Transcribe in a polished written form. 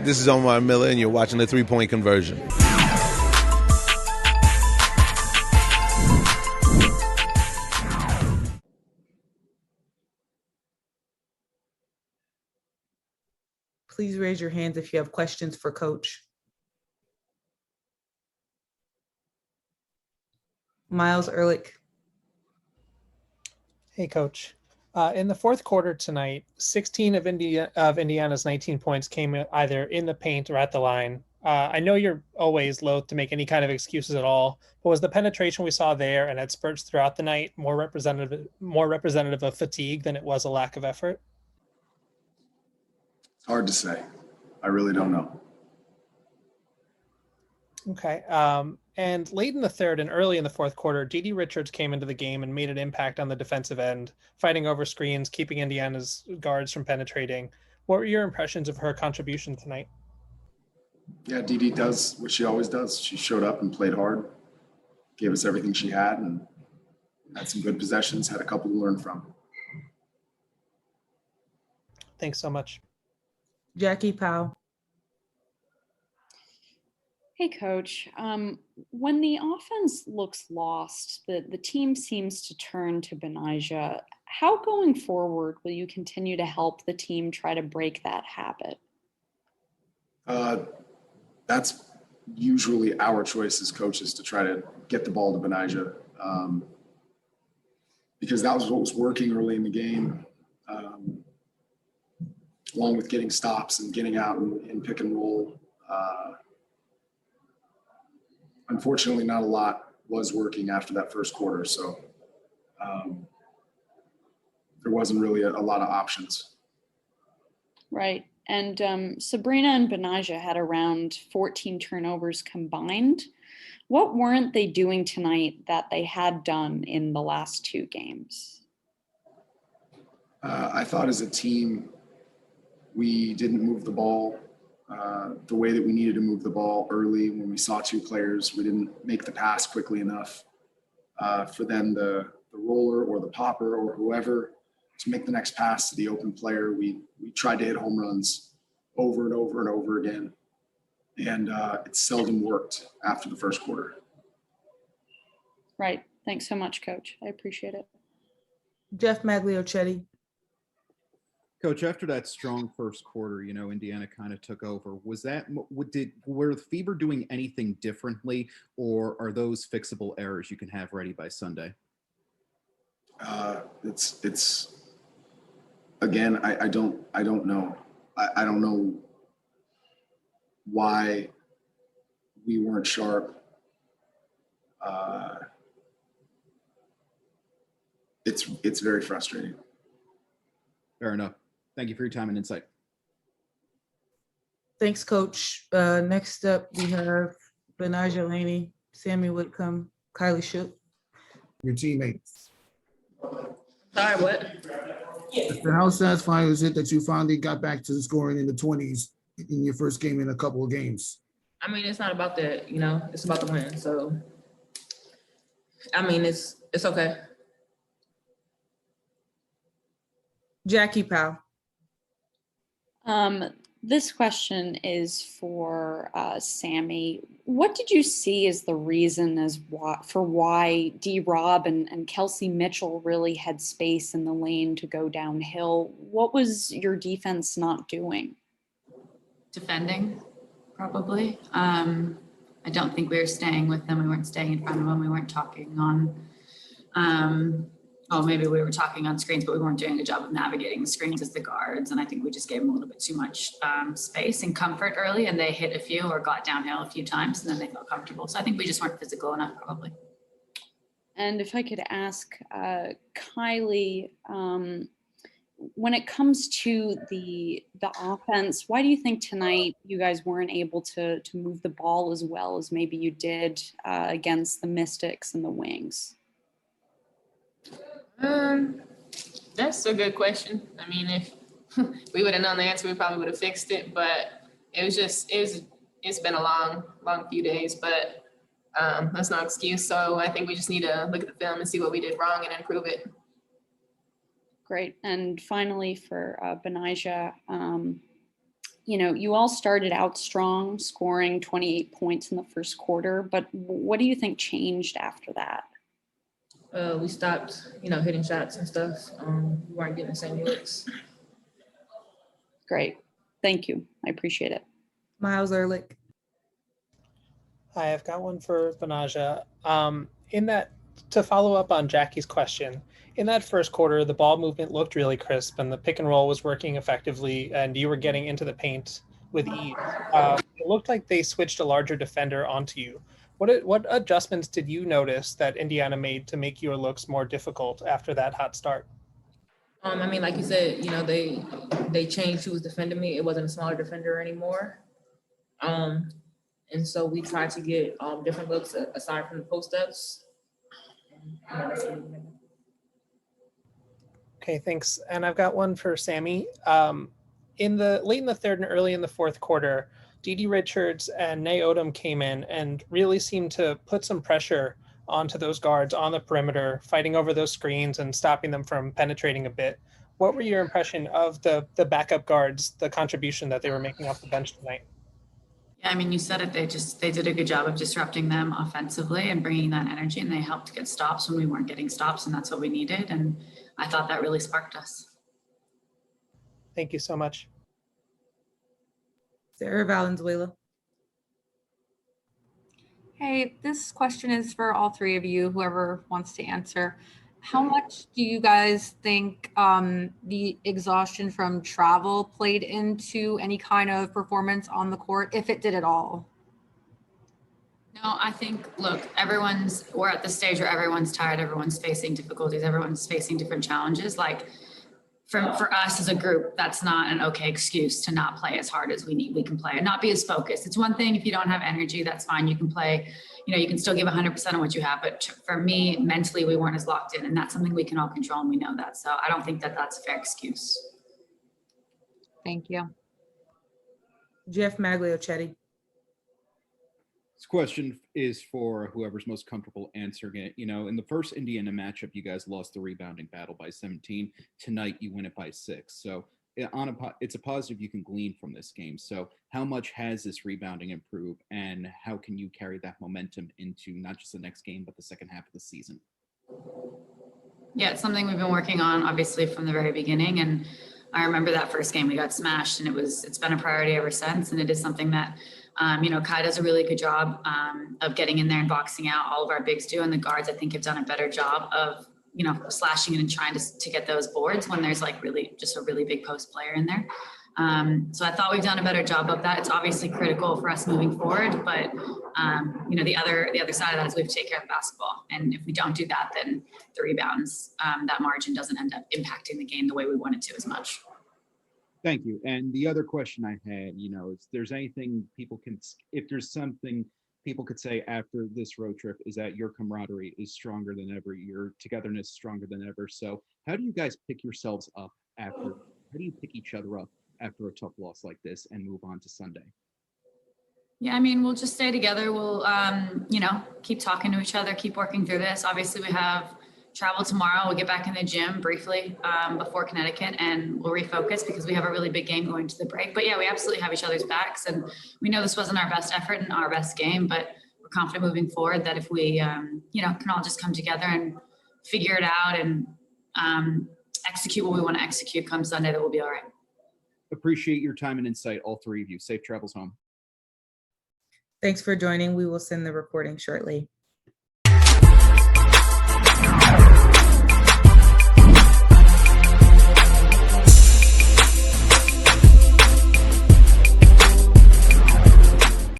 This is Omar Miller, and you're watching the 3-Point Conversion. Please raise your hands if you have questions for Coach. Miles Ehrlich. Hey, Coach. In the fourth quarter tonight, 16 of Indiana's 19 points came either in the paint or at the line. I know you're always loath to make any kind of excuses at all, but was the penetration we saw there and at spurts throughout the night more representative of fatigue than it was a lack of effort? It's hard to say. I really don't know. Okay. And late in the third and early in the fourth quarter, Dee Richards came into the game and made an impact on the defensive end, fighting over screens, keeping Indiana's guards from penetrating. What were your impressions of her contribution tonight? Yeah, Dee does what she always does. She showed up and played hard, gave us everything she had, and had some good possessions, had a couple to learn from. Thanks so much. Jackie Powell. Hey, Coach. When the offense looks lost, the team seems to turn to Benijah. How going forward will you continue to help the team try to break that habit? That's usually our choice as coaches, to try to get the ball to Benijah, because that was what was working early in the game, along with getting stops and getting out and pick and roll. Unfortunately, not a lot was working after that first quarter, so there wasn't really a lot of options. Right. And Sabrina and Benijah had around 14 turnovers combined. What weren't they doing tonight that they had done in the last two games? I thought as a team, we didn't move the ball the way that we needed to move the ball early. When we saw two players, we didn't make the pass quickly enough for then the roller or the popper or whoever to make the next pass to the open player. We tried to hit home runs over and over and over again, and it seldom worked after the first quarter. Right. Thanks so much, Coach. I appreciate it. Jeff Magliochetti. Coach, after that strong first quarter, Indiana kind of took over. Were the Fever doing anything differently, or are those fixable errors you can have ready by Sunday? It's again, I don't know. I don't know why we weren't sharp. It's very frustrating. Fair enough. Thank you for your time and insight. Thanks, Coach. Next up, we have Benijah Laney, Sammy Whitcomb, Kylie Shook. Your teammates. Sorry, what? How satisfying is it that you finally got back to scoring in the 20s in your first game in a couple of games? I mean, it's not about that, it's about the win. So, I mean, it's okay. Jackie Powell. This question is for Sammy. What did you see as the reason for why D-Rob and Kelsey Mitchell really had space in the lane to go downhill? What was your defense not doing? Defending, probably. I don't think we were staying with them. We weren't staying in front of them. We weren't talking on maybe we were talking on screens, but we weren't doing a job of navigating the screens as the guards. And I think we just gave them a little bit too much space and comfort early, and they hit a few or got downhill a few times, and then they felt comfortable. So I think we just weren't physical enough, probably. And if I could ask Kylie, when it comes to the offense, why do you think tonight you guys weren't able to move the ball as well as maybe you did against the Mystics and the Wings? That's a good question. I mean, if we would have known the answer, we probably would have fixed it. But it's been a long few days. But that's no excuse. So I think we just need to look at the film and see what we did wrong and improve it. Great. And finally, for Benijah, you know, you all started out strong, scoring 28 points in the first quarter, but what do you think changed after that? We stopped, hitting shots and stuff. We weren't getting the same looks. Great. Thank you. I appreciate it. Miles Ehrlich. I have got one for Banaja. To follow up on Jackie's question, in that first quarter, the ball movement looked really crisp and the pick and roll was working effectively and you were getting into the paint with ease. It looked like they switched a larger defender onto you. What adjustments did you notice that Indiana made to make your looks more difficult after that hot start? Like you said, they changed who was defending me. It wasn't a smaller defender anymore. And so we tried to get different looks aside from the post-ups. Okay, thanks. And I've got one for Sammy. Late in the third and early in the fourth quarter, Dee Richards and Nay Odom came in and really seemed to put some pressure onto those guards on the perimeter, fighting over those screens and stopping them from penetrating a bit. What were your impression of the backup guards, the contribution that they were making off the bench tonight? Yeah, you said it. They did a good job of disrupting them offensively and bringing that energy, and they helped get stops when we weren't getting stops, and that's what we needed. And I thought that really sparked us. Thank you so much. Sarah Valenzuela. Hey, this question is for all three of you, whoever wants to answer. How much do you guys think the exhaustion from travel played into any kind of performance on the court, if it did at all? No, I think, look, we're at the stage where everyone's tired, everyone's facing difficulties, everyone's facing different challenges. Like for us as a group, that's not an okay excuse to not play as hard as we can play and not be as focused. It's one thing if you don't have energy, that's fine. You can play, you can still give 100% of what you have. But for me, mentally, we weren't as locked in, and that's something we can all control, and we know that. So I don't think that that's a fair excuse. Thank you. Jeff Magliochetti. This question is for whoever's most comfortable answering it. In the first Indiana matchup, you guys lost the rebounding battle by 17. Tonight, you win it by 6. So it's a positive you can glean from this game. So how much has this rebounding improved, and how can you carry that momentum into not just the next game, but the second half of the season? Yeah, it's something we've been working on, obviously, from the very beginning. And I remember that first game we got smashed, and it's been a priority ever since. And it is something that Kai does a really good job of getting in there and boxing out. All of our bigs do, and the guards, I think, have done a better job of, slashing and trying to get those boards when there's really just a really big post player in there. So I thought we've done a better job of that. It's obviously critical for us moving forward, but the other side of that is we have to take care of the basketball. And if we don't do that, then the rebounds, that margin doesn't end up impacting the game the way we want it to as much. Thank you. And the other question I had, if there's something people could say after this road trip, is that your camaraderie is stronger than ever, your togetherness stronger than ever. So how do you guys pick yourselves up how do you pick each other up after a tough loss like this and move on to Sunday? Yeah, we'll just stay together. We'll, keep talking to each other, keep working through this. Obviously, we have travel tomorrow. We'll get back in the gym briefly before Connecticut, and we'll refocus because we have a really big game going to the break. But yeah, we absolutely have each other's backs, and we know this wasn't our best effort and our best game, but we're confident moving forward that if we, can all just come together and figure it out and execute what we want to execute come Sunday, that we'll be all right. Appreciate your time and insight, all three of you. Safe travels home. Thanks for joining. We will send the recording shortly.